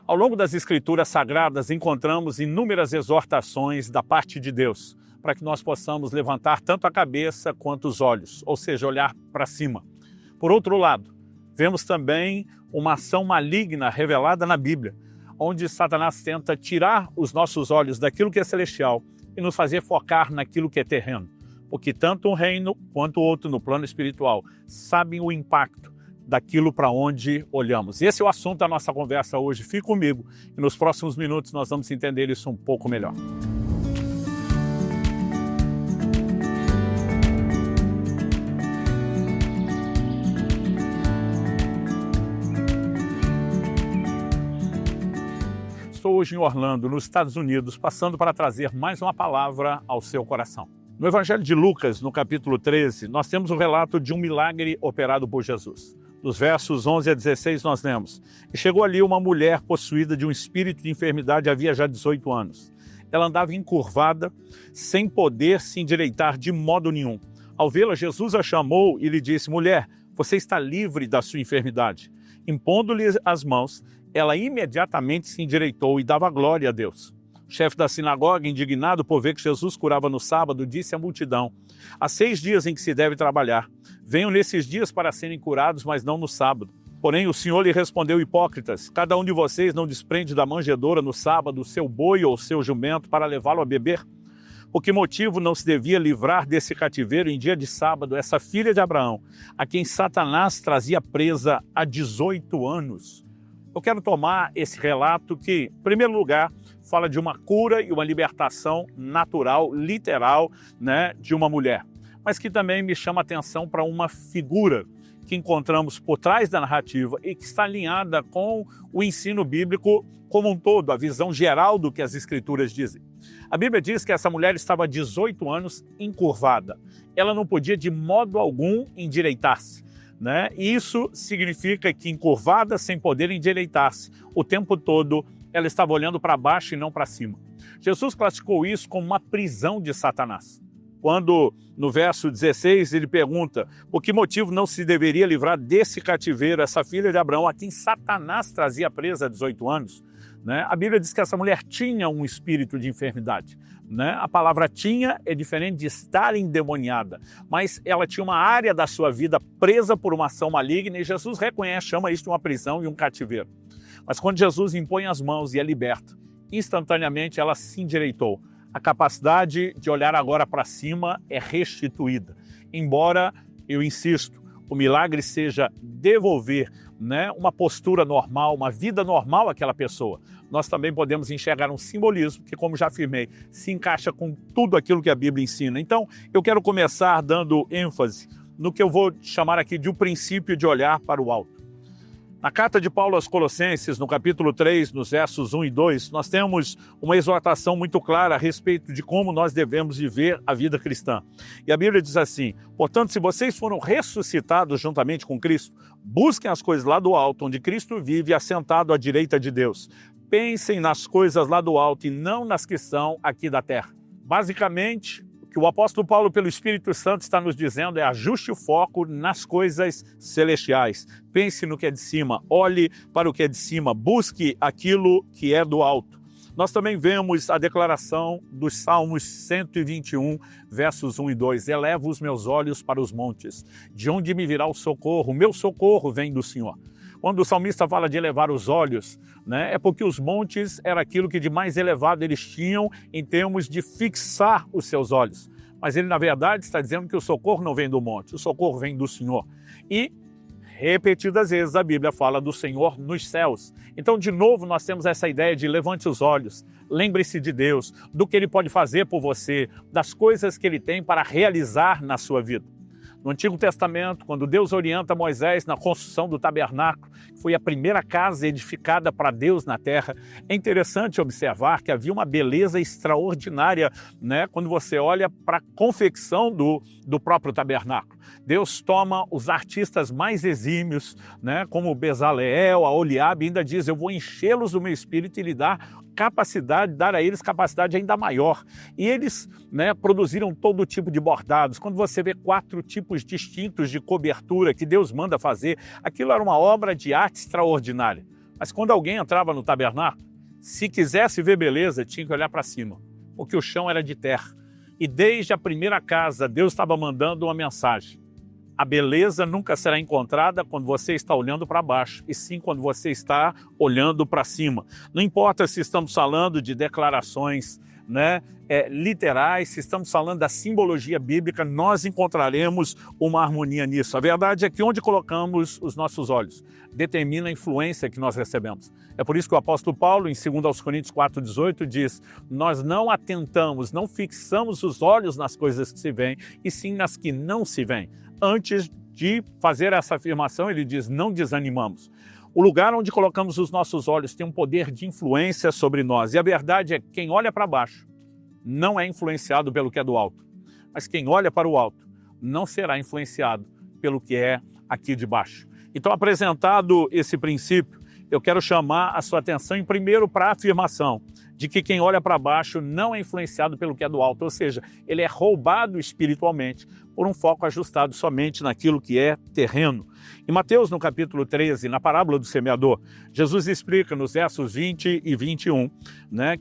Ao longo das Escrituras Sagradas, encontramos inúmeras exortações da parte de Deus, para que nós possamos levantar tanto a cabeça quanto os olhos, ou seja, olhar para cima. Por outro lado, vemos também uma ação maligna revelada na Bíblia, onde Satanás tenta tirar os nossos olhos daquilo que é celestial e nos fazer focar naquilo que é terreno. Porque tanto um reino quanto o outro no plano espiritual sabem o impacto daquilo para onde olhamos. Esse é o assunto da nossa conversa hoje. Fique comigo e nos próximos minutos nós vamos entender isso um pouco melhor. Estou hoje em Orlando, nos Estados Unidos, passando para trazer mais uma palavra ao seu coração. No Evangelho de Lucas, no capítulo 13, nós temos o relato de um milagre operado por Jesus. Dos versos 11 a 16 nós lemos: E chegou ali uma mulher possuída de um espírito de enfermidade havia já 18 anos. Ela andava encurvada, sem poder se endireitar de modo nenhum. Ao vê-la, Jesus a chamou e lhe disse: Mulher, você está livre da sua enfermidade. Impondo-lhe as mãos, ela imediatamente se endireitou e dava glória a Deus. O chefe da sinagoga, indignado por ver que Jesus curava no sábado, disse à multidão: Há 6 dias em que se deve trabalhar. Venham nesses dias para serem curados, mas não no sábado. Porém o Senhor lhe respondeu: Hipócritas, cada um de vocês não desprende da manjedoura no sábado o seu boi ou o seu jumento para levá-lo a beber? Por que motivo não se devia livrar desse cativeiro em dia de sábado essa filha de Abraão, a quem Satanás trazia presa há 18 anos? Eu quero tomar esse relato que, em primeiro lugar, fala de uma cura e uma libertação natural, literal, de uma mulher. Mas que também me chama a atenção para uma figura que encontramos por trás da narrativa e que está alinhada com o ensino bíblico como um todo, a visão geral do que as Escrituras dizem. A Bíblia diz que essa mulher estava há 18 anos encurvada. Ela não podia de modo algum endireitar-se. E isso significa que encurvada, sem poder endireitar-se, o tempo todo ela estava olhando para baixo e não para cima. Jesus classificou isso como uma prisão de Satanás. Quando, no verso 16, ele pergunta: por que motivo não se deveria livrar desse cativeiro essa filha de Abraão, a quem Satanás trazia presa há 18 anos? A Bíblia diz que essa mulher tinha um espírito de enfermidade. A palavra tinha é diferente de estar endemoniada, mas ela tinha uma área da sua vida presa por uma ação maligna e Jesus reconhece, chama isso de uma prisão e um cativeiro. Mas quando Jesus impõe as mãos e a liberta, instantaneamente ela se endireitou. A capacidade de olhar agora para cima é restituída. Embora, eu insisto, o milagre seja devolver uma postura normal, uma vida normal àquela pessoa. Nós também podemos enxergar um simbolismo que, como já afirmei, se encaixa com tudo aquilo que a Bíblia ensina. Então, eu quero começar dando ênfase no que eu vou chamar aqui de um princípio de olhar para o alto. Na carta de Paulo aos Colossenses, no capítulo 3, nos versos 1 e 2, nós temos uma exortação muito clara a respeito de como nós devemos viver a vida cristã. E a Bíblia diz assim: portanto, se vocês foram ressuscitados juntamente com Cristo, busquem as coisas lá do alto, onde Cristo vive assentado à direita de Deus. Pensem nas coisas lá do alto e não nas que são aqui da terra. Basicamente, o que o apóstolo Paulo, pelo Espírito Santo, está nos dizendo é: ajuste o foco nas coisas celestiais. Pense no que é de cima, olhe para o que é de cima, busque aquilo que é do alto. Nós também vemos a declaração dos Salmos 121, versos 1 e 2. Elevo os meus olhos para os montes, de onde me virá o socorro? O meu socorro vem do Senhor. Quando o salmista fala de elevar os olhos, é porque os montes era aquilo que de mais elevado eles tinham em termos de fixar os seus olhos. Mas ele, na verdade, está dizendo que o socorro não vem do monte, o socorro vem do Senhor. E, repetidas vezes, a Bíblia fala do Senhor nos céus. Então, de novo, nós temos essa ideia de levante os olhos, lembre-se de Deus, do que Ele pode fazer por você, das coisas que Ele tem para realizar na sua vida. No Antigo Testamento, quando Deus orienta Moisés na construção do tabernáculo, que foi a primeira casa edificada para Deus na terra, é interessante observar que havia uma beleza extraordinária, quando você olha para a confecção do próprio tabernáculo. Deus toma os artistas mais exímios, como Bezaleel, Aholiabe, e ainda diz: eu vou enchê-los do meu espírito e lhe dar dar a eles capacidade ainda maior. E eles produziram todo tipo de bordados. Quando você vê 4 tipos distintos de cobertura que Deus manda fazer, aquilo era uma obra de arte extraordinária. Mas quando alguém entrava no tabernáculo, se quisesse ver beleza, tinha que olhar para cima, porque o chão era de terra. E desde a primeira casa, Deus estava mandando uma mensagem. A beleza nunca será encontrada quando você está olhando para baixo, e sim quando você está olhando para cima. Não importa se estamos falando de declarações literais, se estamos falando da simbologia bíblica, nós encontraremos uma harmonia nisso. A verdade é que onde colocamos os nossos olhos determina a influência que nós recebemos. É por isso que o apóstolo Paulo, em 2 Coríntios 4,18, diz: nós não atentamos, não fixamos os olhos nas coisas que se veem, e sim nas que não se veem. Antes de fazer essa afirmação, ele diz: não desanimamos. O lugar onde colocamos os nossos olhos tem um poder de influência sobre nós. E a verdade é que quem olha para baixo não é influenciado pelo que é do alto. Mas quem olha para o alto não será influenciado pelo que é aqui de baixo. Então, apresentado esse princípio, eu quero chamar a sua atenção, primeiro, para a afirmação de que quem olha para baixo não é influenciado pelo que é do alto, ou seja, ele é roubado espiritualmente por um foco ajustado somente naquilo que é terreno. Em Mateus, no capítulo 13, na parábola do semeador, Jesus explica nos versos 20 e 21,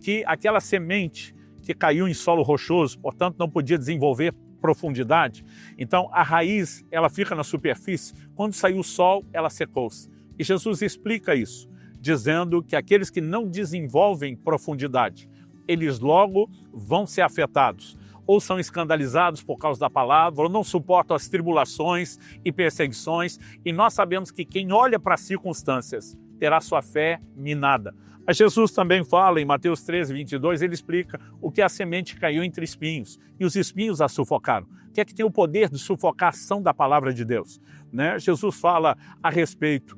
que aquela semente que caiu em solo rochoso, portanto não podia desenvolver profundidade, então a raiz ela fica na superfície, quando saiu o sol ela secou-se. E Jesus explica isso, dizendo que aqueles que não desenvolvem profundidade, eles logo vão ser afetados, ou são escandalizados por causa da palavra, ou não suportam as tribulações e perseguições, e nós sabemos que quem olha para as circunstâncias terá sua fé minada. Mas Jesus também fala em Mateus 13, 22, ele explica o que a semente caiu entre espinhos, e os espinhos a sufocaram. O que é que tem o poder de sufocar a ação da palavra de Deus? Jesus fala a respeito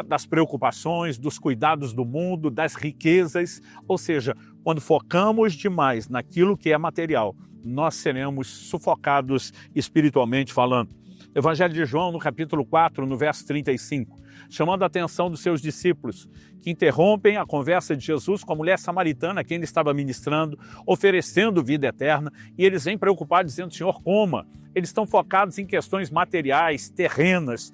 das preocupações, dos cuidados do mundo, das riquezas, ou seja, quando focamos demais naquilo que é material, nós seremos sufocados espiritualmente falando. Evangelho de João, no capítulo 4, no verso 35, chamando a atenção dos seus discípulos, que interrompem a conversa de Jesus com a mulher samaritana a quem ele estava ministrando, oferecendo vida eterna, e eles vêm preocupados, dizendo: Senhor, coma. Eles estão focados em questões materiais, terrenas,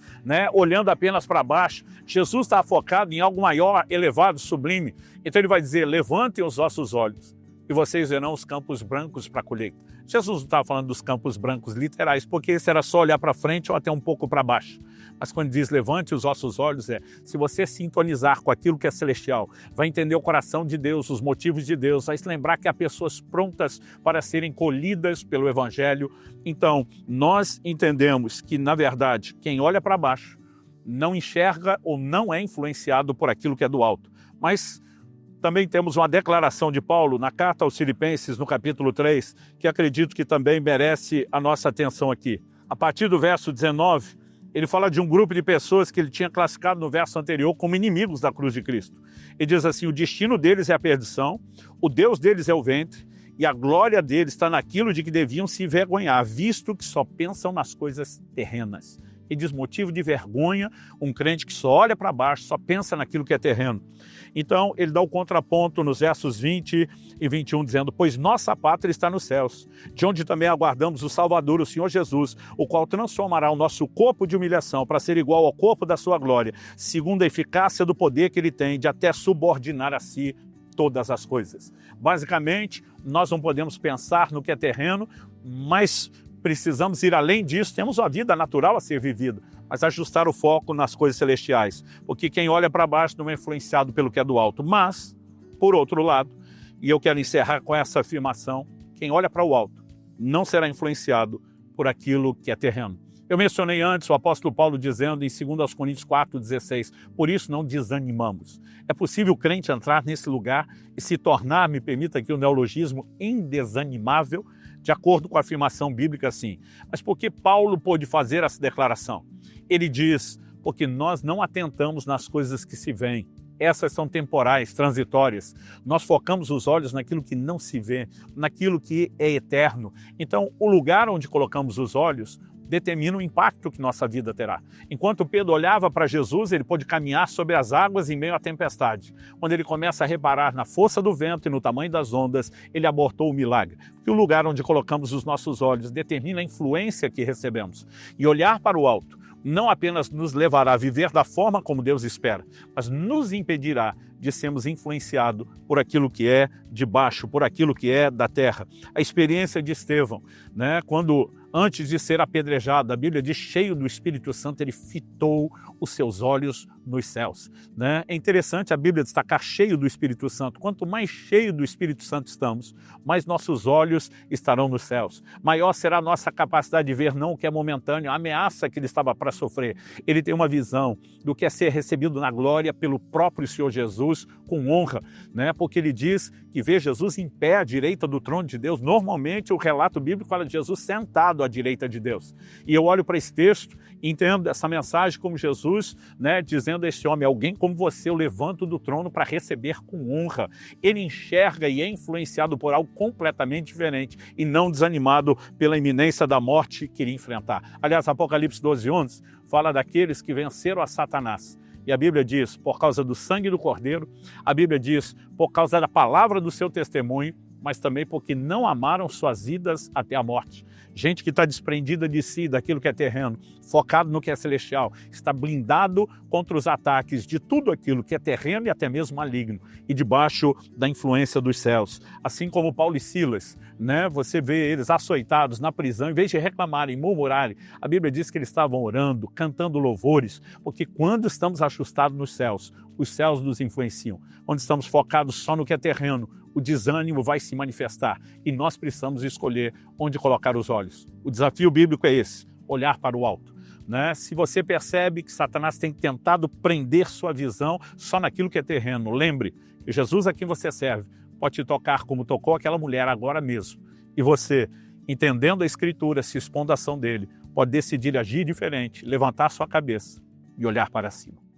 olhando apenas para baixo. Jesus está focado em algo maior, elevado, sublime. Então ele vai dizer: levantem os vossos olhos e vocês verão os campos brancos para a colheita. Jesus não estava falando dos campos brancos literais, porque esse era só olhar para frente ou até um pouco para baixo. Mas quando diz levante os vossos olhos, se você sintonizar com aquilo que é celestial, vai entender o coração de Deus, os motivos de Deus, vai se lembrar que há pessoas prontas para serem colhidas pelo Evangelho. Então, nós entendemos que, na verdade, quem olha para baixo não enxerga ou não é influenciado por aquilo que é do alto. Mas também temos uma declaração de Paulo na carta aos Filipenses, no capítulo 3, que acredito que também merece a nossa atenção aqui. A partir do verso 19, ele fala de um grupo de pessoas que ele tinha classificado no verso anterior como inimigos da cruz de Cristo. Ele diz assim: o destino deles é a perdição, o Deus deles é o ventre, e a glória deles está naquilo de que deviam se envergonhar, visto que só pensam nas coisas terrenas. E diz: motivo de vergonha, um crente que só olha para baixo, só pensa naquilo que é terreno. Então, ele dá o contraponto nos versos 20 e 21, dizendo: pois nossa pátria está nos céus, de onde também aguardamos o Salvador, o Senhor Jesus, o qual transformará o nosso corpo de humilhação para ser igual ao corpo da sua glória, segundo a eficácia do poder que ele tem de até subordinar a si todas as coisas. Basicamente, nós não podemos pensar no que é terreno, mas precisamos ir além disso. Temos uma vida natural a ser vivida, mas ajustar o foco nas coisas celestiais, porque quem olha para baixo não é influenciado pelo que é do alto. Mas, por outro lado, e eu quero encerrar com essa afirmação, quem olha para o alto não será influenciado por aquilo que é terreno. Eu mencionei antes o apóstolo Paulo dizendo em 2 Coríntios 4,16, por isso não desanimamos. É possível o crente entrar nesse lugar e se tornar, me permita aqui o neologismo, indesanimável, de acordo com a afirmação bíblica, sim. Mas por que Paulo pôde fazer essa declaração? Ele diz: porque nós não atentamos nas coisas que se veem. Essas são temporais, transitórias. Nós focamos os olhos naquilo que não se vê, naquilo que é eterno. Então, o lugar onde colocamos os olhos determina o impacto que nossa vida terá. Enquanto Pedro olhava para Jesus, ele pôde caminhar sobre as águas em meio à tempestade. Quando ele começa a reparar na força do vento e no tamanho das ondas, ele abortou o milagre. Porque o lugar onde colocamos os nossos olhos determina a influência que recebemos. E olhar para o alto não apenas nos levará a viver da forma como Deus espera, mas nos impedirá de sermos influenciados por aquilo que é de baixo, por aquilo que é da terra. A experiência de Estevão, né, quando antes de ser apedrejado, a Bíblia diz, cheio do Espírito Santo, ele fitou os seus olhos nos céus, né? É interessante a Bíblia destacar cheio do Espírito Santo. Quanto mais cheio do Espírito Santo estamos, mais nossos olhos estarão nos céus. Maior será a nossa capacidade de ver não o que é momentâneo, a ameaça que ele estava para sofrer. Ele tem uma visão do que é ser recebido na glória pelo próprio Senhor Jesus com honra, né? Porque ele diz que vê Jesus em pé à direita do trono de Deus. Normalmente o relato bíblico fala de Jesus sentado à direita de Deus. E eu olho para esse texto e entendo essa mensagem como Jesus, né, dizendo a esse homem, alguém como você eu levanto do trono para receber com honra. Ele enxerga e é influenciado por algo completamente diferente e não desanimado pela iminência da morte que iria enfrentar. Aliás, Apocalipse 12:11 fala daqueles que venceram a Satanás. E a Bíblia diz, por causa do sangue do Cordeiro, a Bíblia diz, por causa da palavra do seu testemunho, mas também porque não amaram suas vidas até a morte. Gente que está desprendida de si, daquilo que é terreno, focado no que é celestial, está blindado contra os ataques de tudo aquilo que é terreno e até mesmo maligno, e debaixo da influência dos céus. Assim como Paulo e Silas, né? Você vê eles açoitados na prisão, em vez de reclamarem, murmurarem, a Bíblia diz que eles estavam orando, cantando louvores, porque quando estamos ajustados nos céus, os céus nos influenciam. Quando estamos focados só no que é terreno, o desânimo vai se manifestar e nós precisamos escolher onde colocar os olhos. O desafio bíblico é esse, olhar para o alto, né? Se você percebe que Satanás tem tentado prender sua visão só naquilo que é terreno, lembre que Jesus a quem você serve pode te tocar como tocou aquela mulher agora mesmo. E você, entendendo a Escritura, se expondo à ação dele, pode decidir agir diferente, levantar sua cabeça e olhar para cima.